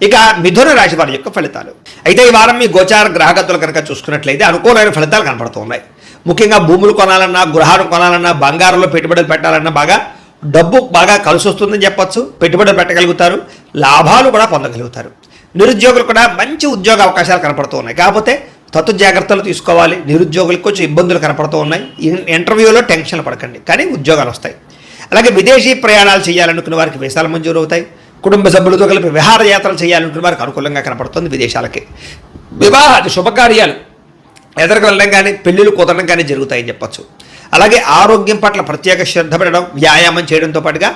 ఇక మిథున రాశి వారి యొక్క ఫలితాలు. అయితే ఈ వారం మీ గోచార గ్రహగతులు కనుక చూసుకున్నట్లయితే అనుకూలమైన ఫలితాలు కనపడుతూ ఉన్నాయి. ముఖ్యంగా భూములు కొనాలన్నా, గృహాలు కొనాలన్నా, బంగారంలో పెట్టుబడులు పెట్టాలన్నా డబ్బు బాగా కలిసి వస్తుందని చెప్పొచ్చు. పెట్టుబడులు పెట్టగలుగుతారు, లాభాలు కూడా పొందగలుగుతారు. నిరుద్యోగులు కూడా మంచి ఉద్యోగ అవకాశాలు కనపడుతూ ఉన్నాయి. కాకపోతే తత్తు జాగ్రత్తలు తీసుకోవాలి. నిరుద్యోగులకు కొంచెం ఇబ్బందులు కనపడుతూ ఉన్నాయి. ఇంటర్వ్యూలో టెన్షన్లు పడకండి, కానీ ఉద్యోగాలు వస్తాయి. అలాగే విదేశీ ప్రయాణాలు చేయాలనుకున్న వారికి వీసాలు మంజూరు అవుతాయి. కుటుంబ సభ్యులతో కలిపి విహారయాత్రలు చేయాలనుకున్న వారికి అనుకూలంగా కనపడుతుంది. విదేశాలకి వివాహాది శుభకార్యాలు ఎదురుకు వెళ్ళడం కానీ, పెళ్లిళ్ళు కుదరడం కానీ జరుగుతాయని చెప్పచ్చు. అలాగే ఆరోగ్యం పట్ల ప్రత్యేక శ్రద్ధ పెట్టడం, వ్యాయామం చేయడంతో పాటుగా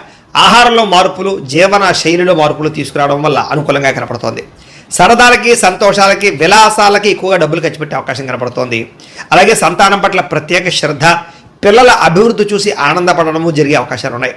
ఆహారంలో మార్పులు, జీవన శైలిలో మార్పులు తీసుకురావడం వల్ల అనుకూలంగా కనపడుతోంది. సరదాలకి, సంతోషాలకి, విలాసాలకి ఎక్కువగా డబ్బులు ఖర్చు పెట్టే అవకాశం కనపడుతోంది. అలాగే సంతానం పట్ల ప్రత్యేక శ్రద్ధ, పిల్లల అభివృద్ధి చూసి ఆనందపడడము జరిగే అవకాశాలు ఉన్నాయి.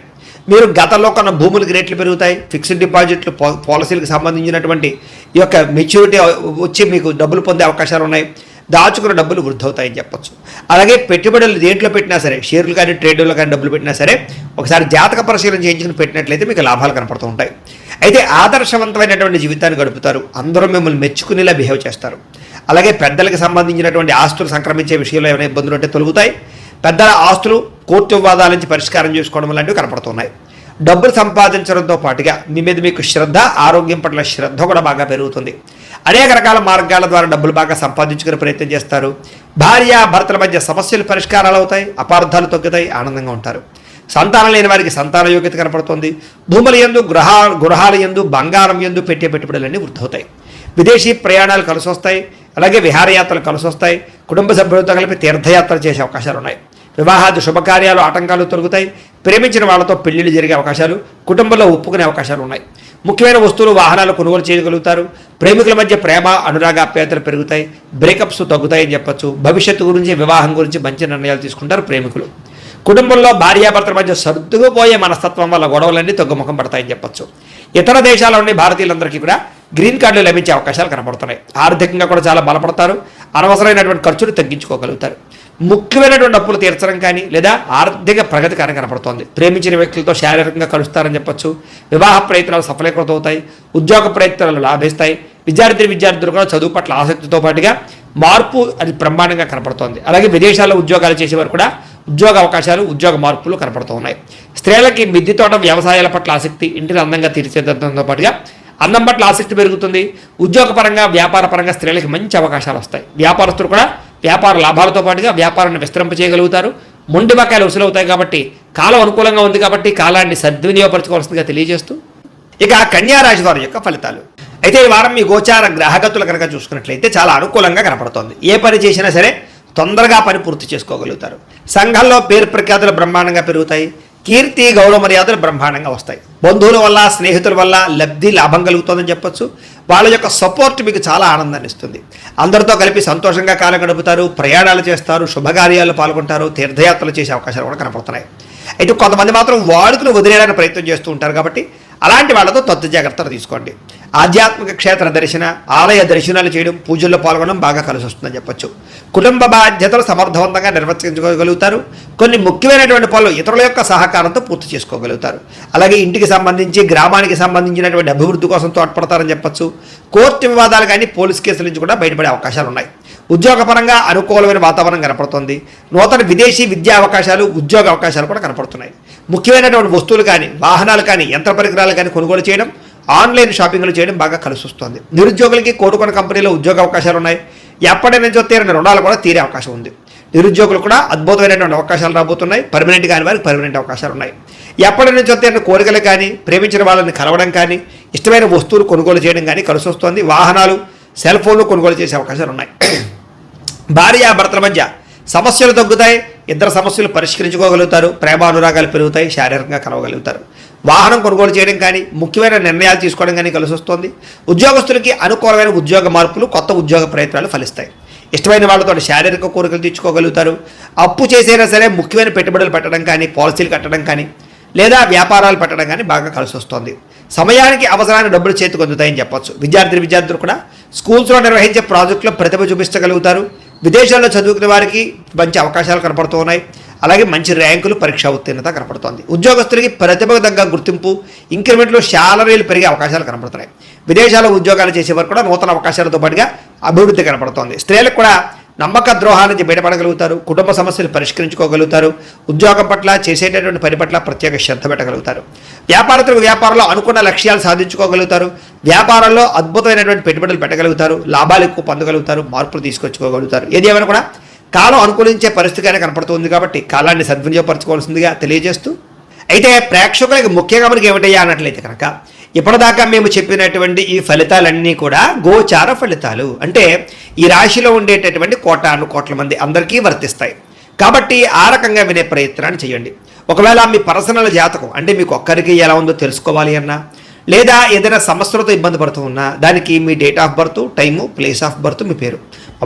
మీరు గతంలో కొన్న భూములకి రేట్లు పెరుగుతాయి. ఫిక్స్డ్ డిపాజిట్లు, పాలసీలకు సంబంధించినటువంటి ఈ యొక్క మెచ్యూరిటీ వచ్చి మీకు డబ్బులు పొందే అవకాశాలు ఉన్నాయి. దాచుకున్న డబ్బులు వృద్ధి అవుతాయని చెప్పొచ్చు. అలాగే పెట్టుబడులు దేంట్లో పెట్టినా సరే, షేర్లు కానీ ట్రేడ్లో కానీ డబ్బులు పెట్టినా సరే ఒకసారి జాతక పరిశీలన చేయించుకుని పెట్టినట్లయితే మీకు లాభాలు కనపడుతూ ఉంటాయి. అయితే ఆదర్శవంతమైనటువంటి జీవితాన్ని గడుపుతారు. అందరూ మిమ్మల్ని మెచ్చుకునేలా బిహేవ్ చేస్తారు. అలాగే పెద్దలకు సంబంధించినటువంటి ఆస్తులు సంక్రమించే విషయంలో ఏమైనా ఇబ్బందులు ఉంటే తొలగుతాయి. పెద్దల ఆస్తులు కోర్టు వివాదాల నుంచి పరిష్కారం చేసుకోవడం లాంటివి కనపడుతున్నాయి. డబ్బులు సంపాదించడంతో పాటుగా మీ మీద మీకు శ్రద్ధ, ఆరోగ్యం పట్ల శ్రద్ధ కూడా బాగా పెరుగుతుంది. అనేక రకాల మార్గాల ద్వారా డబ్బులు బాగా సంపాదించుకునే ప్రయత్నం చేస్తారు. భార్య భర్తల మధ్య సమస్యలు పరిష్కారాలు అవుతాయి, అపార్థాలు తగ్గుతాయి, ఆనందంగా ఉంటారు. సంతానం లేని వారికి సంతాన యోగ్యత కనపడుతుంది. భూముల యందు, గృహాల యందు, బంగారం యందు పెట్టే పెట్టుబడులన్నీ వృద్ధవుతాయి. విదేశీ ప్రయాణాలు కలిసి వస్తాయి. అలాగే విహారయాత్రలు కలిసి వస్తాయి. కుటుంబ సభ్యులతో కలిపి తీర్థయాత్రలు చేసే అవకాశాలు ఉన్నాయి. వివాహాది శుభకార్యాలు, ఆటంకాలు తొలగుతాయి. ప్రేమించిన వాళ్ళతో పెళ్లిళ్ళు జరిగే అవకాశాలు, కుటుంబంలో ఒప్పుకునే అవకాశాలు ఉన్నాయి. ముఖ్యమైన వస్తువులు, వాహనాలు కొనుగోలు చేయగలుగుతారు. ప్రేమికుల మధ్య ప్రేమ, అనురాగ, ఆప్యాయతలు పెరుగుతాయి. బ్రేకప్స్ తగ్గుతాయని చెప్పచ్చు. భవిష్యత్తు గురించి, వివాహం గురించి మంచి నిర్ణయాలు తీసుకుంటారు ప్రేమికులు. కుటుంబంలో భార్యాభర్తల మధ్య సర్దుకుపోయే మనస్తత్వం వల్ల గొడవలన్నీ తగ్గుముఖం పడతాయని చెప్పచ్చు. ఇతర దేశాల్లోని భారతీయులందరికీ కూడా గ్రీన్ కార్డులు లభించే అవకాశాలు కనపడుతున్నాయి. ఆర్థికంగా కూడా చాలా బలపడతారు. అనవసరమైనటువంటి ఖర్చులు తగ్గించుకోగలుగుతారు. ముఖ్యమైనటువంటి అప్పులు తీర్చడం కానీ లేదా ఆర్థిక ప్రగతి కానీ కనపడుతోంది. ప్రేమించిన వ్యక్తులతో శారీరకంగా కలుస్తారని చెప్పచ్చు. వివాహ ప్రయత్నాలు సఫలీకృతం అవుతాయి. ఉద్యోగ ప్రయత్నాలు లాభిస్తాయి. విద్యార్థులు కూడా చదువు పట్ల ఆసక్తితో పాటుగా మార్పు అది బ్రహ్మాండంగా కనపడుతోంది. అలాగే విదేశాల్లో ఉద్యోగాలు చేసేవారు కూడా ఉద్యోగ అవకాశాలు, ఉద్యోగ మార్పులు కనపడుతూ ఉన్నాయి. స్త్రీలకి మిద్దె తోట, వ్యవసాయాల పట్ల ఆసక్తి, ఇంటిని అందంగా తీర్చిదిద్దడంతో పాటుగా అందం పట్ల ఆసక్తి పెరుగుతుంది. ఉద్యోగపరంగా, వ్యాపారపరంగా స్త్రీలకి మంచి అవకాశాలు వస్తాయి. వ్యాపారస్తులు కూడా వ్యాపార లాభాలతో పాటుగా వ్యాపారాన్ని విస్తరింప చేయగలుగుతారు. మొండి బకాయిలు వసూలవుతాయి. కాబట్టి కాలం అనుకూలంగా ఉంది కాబట్టి కాలాన్ని సద్వినియోగపరచుకోవాల్సిందిగా తెలియజేస్తూ ఇక కన్యా రాశి వారి యొక్క ఫలితాలు. అయితే ఈ వారం మీ గోచార గ్రహగతులు కనుక చూసుకున్నట్లయితే చాలా అనుకూలంగా కనపడుతోంది. ఏ పని చేసినా సరే తొందరగా పని పూర్తి చేసుకోగలుగుతారు. సంఘంలో పేరు ప్రఖ్యాతులు బ్రహ్మాండంగా పెరుగుతాయి. కీర్తి, గౌరవ మర్యాదలు బ్రహ్మాండంగా వస్తాయి. బంధువుల వల్ల, స్నేహితుల వల్ల లబ్ధి, లాభం కలుగుతుందని చెప్పొచ్చు. వాళ్ళ యొక్క సపోర్ట్ మీకు చాలా ఆనందాన్ని ఇస్తుంది. అందరితో కలిపి సంతోషంగా కాలం గడుపుతారు. ప్రయాణాలు చేస్తారు, శుభకార్యాలు పాల్గొంటారు, తీర్థయాత్రలు చేసే అవకాశాలు కూడా కనపడుతున్నాయి. అయితే కొంతమంది మాత్రం వాడుకుని వదిలేయడానికి ప్రయత్నం చేస్తూ ఉంటారు. కాబట్టి అలాంటి వాళ్ళతో తత్తు జాగ్రత్తలు తీసుకోండి. ఆధ్యాత్మిక క్షేత్ర దర్శన, ఆలయ దర్శనాలు చేయడం, పూజల్లో పాల్గొనడం బాగా కలిసి వస్తుందని చెప్పొచ్చు. కుటుంబ బాధ్యతలు సమర్థవంతంగా నిర్వర్తించుకోగలుగుతారు. కొన్ని ముఖ్యమైనటువంటి పనులు ఇతరుల యొక్క సహకారంతో పూర్తి చేసుకోగలుగుతారు. అలాగే ఇంటికి సంబంధించి, గ్రామానికి సంబంధించినటువంటి అభివృద్ధి కోసం తోడ్పడతారని చెప్పొచ్చు. కోర్టు వివాదాలు కానీ, పోలీస్ కేసుల నుంచి కూడా బయటపడే అవకాశాలు ఉన్నాయి. ఉద్యోగపరంగా అనుకూలమైన వాతావరణం కనపడుతుంది. నూతన విదేశీ విద్యా అవకాశాలు, ఉద్యోగ అవకాశాలు కూడా కనపడుతున్నాయి. ముఖ్యమైనటువంటి వస్తువులు కానీ, వాహనాలు కానీ, యంత్ర పరికరాలు కానీ కొనుగోలు చేయడం, ఆన్లైన్ షాపింగ్లు చేయడం బాగా కలిసి వస్తుంది. నిరుద్యోగులకి కోరుకున్న కంపెనీలో ఉద్యోగ అవకాశాలు ఉన్నాయి. ఎప్పటి నుంచో తీరిన రుణాలు కూడా తీరే అవకాశం ఉంది. నిరుద్యోగులు కూడా అద్భుతమైనటువంటి అవకాశాలు రాబోతున్నాయి. పర్మనెంట్ కాని వారికి పర్మనెంట్ అవకాశాలు ఉన్నాయి. ఎప్పటి నుంచో తీరిన కోరికలు కానీ, ప్రేమించిన వాళ్ళని కలవడం కానీ, ఇష్టమైన వస్తువులు కొనుగోలు చేయడం కానీ కలిసి వస్తుంది. వాహనాలు, సెల్ ఫోన్లు కొనుగోలు చేసే అవకాశాలు ఉన్నాయి. భార్యాభర్తల మధ్య సమస్యలు తగ్గుతాయి. ఇద్దరు సమస్యలు పరిష్కరించుకోగలుగుతారు. ప్రేమానురాగాలు పెరుగుతాయి. శారీరకంగా కలవగలుగుతారు. వాహనం కొనుగోలు చేయడం కానీ, ముఖ్యమైన నిర్ణయాలు తీసుకోవడం కానీ కలిసి వస్తుంది. ఉద్యోగస్తులకి అనుకూలమైన ఉద్యోగ మార్పులు, కొత్త ఉద్యోగ ప్రయత్నాలు ఫలిస్తాయి. ఇష్టమైన వాళ్ళతో శారీరక కోరికలు తీర్చుకోగలుగుతారు. అప్పు చేసైనా సరే ముఖ్యమైన పెట్టుబడులు పెట్టడం కానీ, పాలసీలు కట్టడం కానీ, లేదా వ్యాపారాలు పెట్టడం కానీ బాగా కలిసి వస్తుంది. సమయానికి అవసరమైన డబ్బులు చేతికి అందుతాయని చెప్పొచ్చు. విద్యార్థులు కూడా స్కూల్స్లో నిర్వహించే ప్రాజెక్టులో ప్రతిభ చూపించగలుగుతారు. విదేశాల్లో చదువుకునే వారికి మంచి అవకాశాలు కనపడుతూ ఉన్నాయి. అలాగే మంచి ర్యాంకులు, పరీక్షా ఉత్తీర్ణత కనపడుతోంది. ఉద్యోగస్తులకి ప్రతిభకు తగ్గ గుర్తింపు, ఇంక్రిమెంట్లు, శాలరీలు పెరిగే అవకాశాలు కనపడుతున్నాయి. విదేశాల్లో ఉద్యోగాలు చేసేవారు కూడా నూతన అవకాశాలతో పాటుగా అభివృద్ధి కనపడుతోంది. స్త్రీలకు కూడా నమ్మక ద్రోహాల నుంచి బయటపడగలుగుతారు, కుటుంబ సమస్యలు పరిష్కరించుకోగలుగుతారు, ఉద్యోగం పట్ల, చేసేటటువంటి పని పట్ల ప్రత్యేక శ్రద్ధ పెట్టగలుగుతారు. వ్యాపారస్తులకు వ్యాపారంలో అనుకున్న లక్ష్యాలు సాధించుకోగలుగుతారు, వ్యాపారంలో అద్భుతమైనటువంటి పెట్టుబడులు పెట్టగలుగుతారు, లాభాలు ఎక్కువ పొందగలుగుతారు, మార్పులు తీసుకొచ్చుకోగలుగుతారు. ఏది ఏమైనా కూడా కాలం అనుకూలించే పరిస్థితిగానే కనపడుతుంది కాబట్టి కాలాన్ని సద్వినియోగపరచుకోవాల్సిందిగా తెలియజేస్తూ, అయితే ప్రేక్షకులకి ముఖ్యంగా మనకి ఏమిటయ్యా అన్నట్లయితే కనుక ఇప్పటిదాకా మేము చెప్పినటువంటి ఈ ఫలితాలన్నీ కూడా గోచార ఫలితాలు, అంటే ఈ రాశిలో ఉండేటటువంటి కోటాను కోట్ల మంది అందరికీ వర్తిస్తాయి. కాబట్టి ఆ రకంగా వినే ప్రయత్నాన్ని చేయండి. ఒకవేళ మీ పర్సనల్ జాతకం అంటే మీకు ఒక్కరికి ఎలా ఉందో తెలుసుకోవాలి అన్నా, లేదా ఏదైనా సమస్యలతో ఇబ్బంది పడుతూ ఉన్నా, దానికి మీ date of birth, time, place of birth, మీ పేరు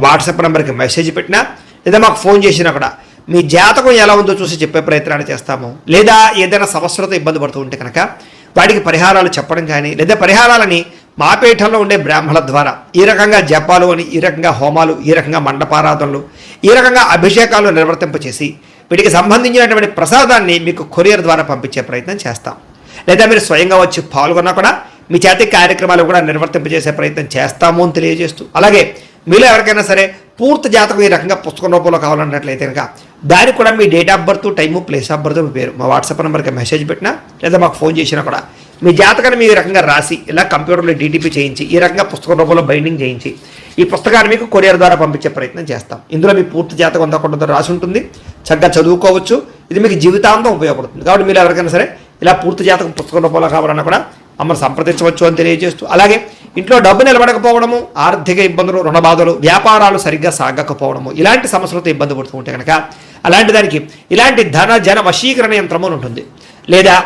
వాట్సాప్ నెంబర్కి మెసేజ్ పెట్టినా, లేదా మాకు ఫోన్ చేసినా కూడా మీ జాతకం ఎలా ఉందో చూసి చెప్పే ప్రయత్నాన్ని చేస్తాము. లేదా ఏదైనా సమస్యలతో ఇబ్బంది పడుతూ ఉంటే కనుక వాటికి పరిహారాలు చెప్పడం కానీ, లేదా పరిహారాలని మా పీఠంలో ఉండే బ్రాహ్మణుల ద్వారా ఈ రకంగా జపాలు అని, ఈ రకంగా హోమాలు, ఈ రకంగా మండపారాధనలు, ఈ రకంగా అభిషేకాలు నిర్వర్తింపచేసి వీటికి సంబంధించినటువంటి ప్రసాదాన్ని మీకు కొరియర్ ద్వారా పంపించే ప్రయత్నం చేస్తాం. లేదా మీరు స్వయంగా వచ్చి పాల్గొన్నా కూడా మీ చేతి కార్యక్రమాలు కూడా నిర్వర్తింపజేసే ప్రయత్నం చేస్తాము అని తెలియజేస్తూ, అలాగే మీలో ఎవరికైనా సరే పూర్తి జాతకం ఈ రకంగా పుస్తకం రూపంలో కావాలన్నట్లయితే కనుక దానికి కూడా మీ date of birth, time, place of birth, మీ పేరు మా వాట్సాప్ నెంబర్కి మెసేజ్ పెట్టినా, లేదా మాకు ఫోన్ చేసినా కూడా మీ జాతకాన్ని మీ రకంగా రాసి ఇలా కంప్యూటర్లో డీటీపీ చేయించి ఈ రకంగా పుస్తకం రూపంలో బైండింగ్ చేయించి ఈ పుస్తకాన్ని మీకు కొరియర్ ద్వారా పంపించే ప్రయత్నం చేస్తాం. ఇందులో మీ పూర్తి జాతకం అంతా కూడా రాసి ఉంటుంది, చక్కగా చదువుకోవచ్చు. ఇది మీకు జీవితాంతం ఉపయోగపడుతుంది. కాబట్టి మీరు ఎవరికైనా సరే ఇలా పూర్తి జాతకం పుస్తకం రూపంలో కావాలన్నా కూడా మమ్మల్ని సంప్రదించవచ్చు అని తెలియజేస్తూ, అలాగే ఇంట్లో డబ్బు నిలబడకపోవడము, ఆర్థిక ఇబ్బందులు, రుణబాధలు, వ్యాపారాలు సరిగ్గా సాగకపోవడము, ఇలాంటి సమస్యలతో ఇబ్బంది పడుతూ ఉంటే కనుక అలాంటి దానికి ఇలాంటి ధన జన వశీకరణ యంత్రము ఉంటుంది. లేదా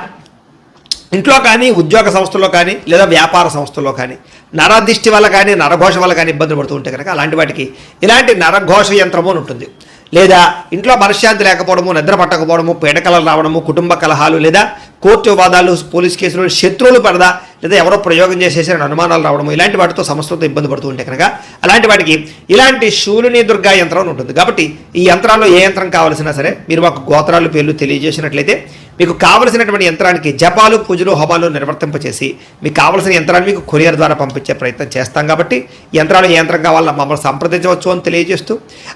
ఇంట్లో కానీ, ఉద్యోగ సంస్థల్లో కానీ, లేదా వ్యాపార సంస్థల్లో కానీ నరదిష్టి వల్ల కానీ, నరఘోష వల్ల కానీ ఇబ్బందులు పడుతూ ఉంటే కనుక అలాంటి వాటికి ఇలాంటి నరఘోష యంత్రము ఉంటుంది. లేదా ఇంట్లో మనశ్శాంతి లేకపోవడము, నిద్ర పట్టకపోవడము, పీడకలలు రావడము, కుటుంబ కలహాలు, లేదా కోర్టు వివాదాలు, పోలీస్ కేసులు, శత్రువులు పడదా, లేదా ఎవరో ప్రయోగం చేసేసిన అనుమానాలు రావడము, ఇలాంటి వాటితో సమస్యలతో ఇబ్బంది పడుతూ ఉంటే కనుక అలాంటి వాటికి ఇలాంటి శూలిని దుర్గా యంత్రం ఉంటుంది. కాబట్టి ఈ యంత్రాల్లో ఏ యంత్రం కావాల్సినా సరే మీరు మాకు గోత్రాలు, పేర్లు తెలియజేసినట్లయితే మీకు కావలసినటువంటి యంత్రానికి జపాలు, పూజలు, హోమాలు నిర్వర్తింపచేసి మీకు కావలసిన యంత్రాన్ని మీకు కొరియర్ ద్వారా పంపించే ప్రయత్నం చేస్తాం. కాబట్టి యంత్రాలు ఏ యంత్రం కావాలో మమ్మల్ని సంప్రదించవచ్చు అని తెలియజేస్తూ,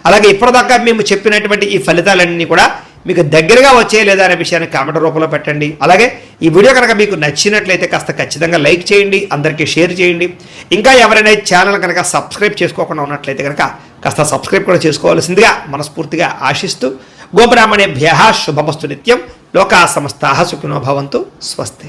అలాగే ఇప్పటిదాకా మేము చెప్పినటువంటి ఈ ఫలితాలన్నీ కూడా మీకు దగ్గరగా వచ్చే లేదా అనే విషయాన్ని కామెంట్ రూపంలో పెట్టండి. అలాగే ఈ వీడియో కనుక మీకు నచ్చినట్లయితే కాస్త ఖచ్చితంగా లైక్ చేయండి, అందరికీ షేర్ చేయండి. ఇంకా ఎవరైనా ఛానల్ కనుక సబ్స్క్రైబ్ చేసుకోకుండా ఉన్నట్లయితే కనుక కాస్త సబ్స్క్రైబ్ కూడా చేసుకోవాల్సిందిగా మనస్ఫూర్తిగా ఆశిస్తూ, గోబ్రాహ్మణేభ్యః శుభమస్తు నిత్యం, లోకా సమస్తాః సుఖినో భవంతు, స్వస్తి.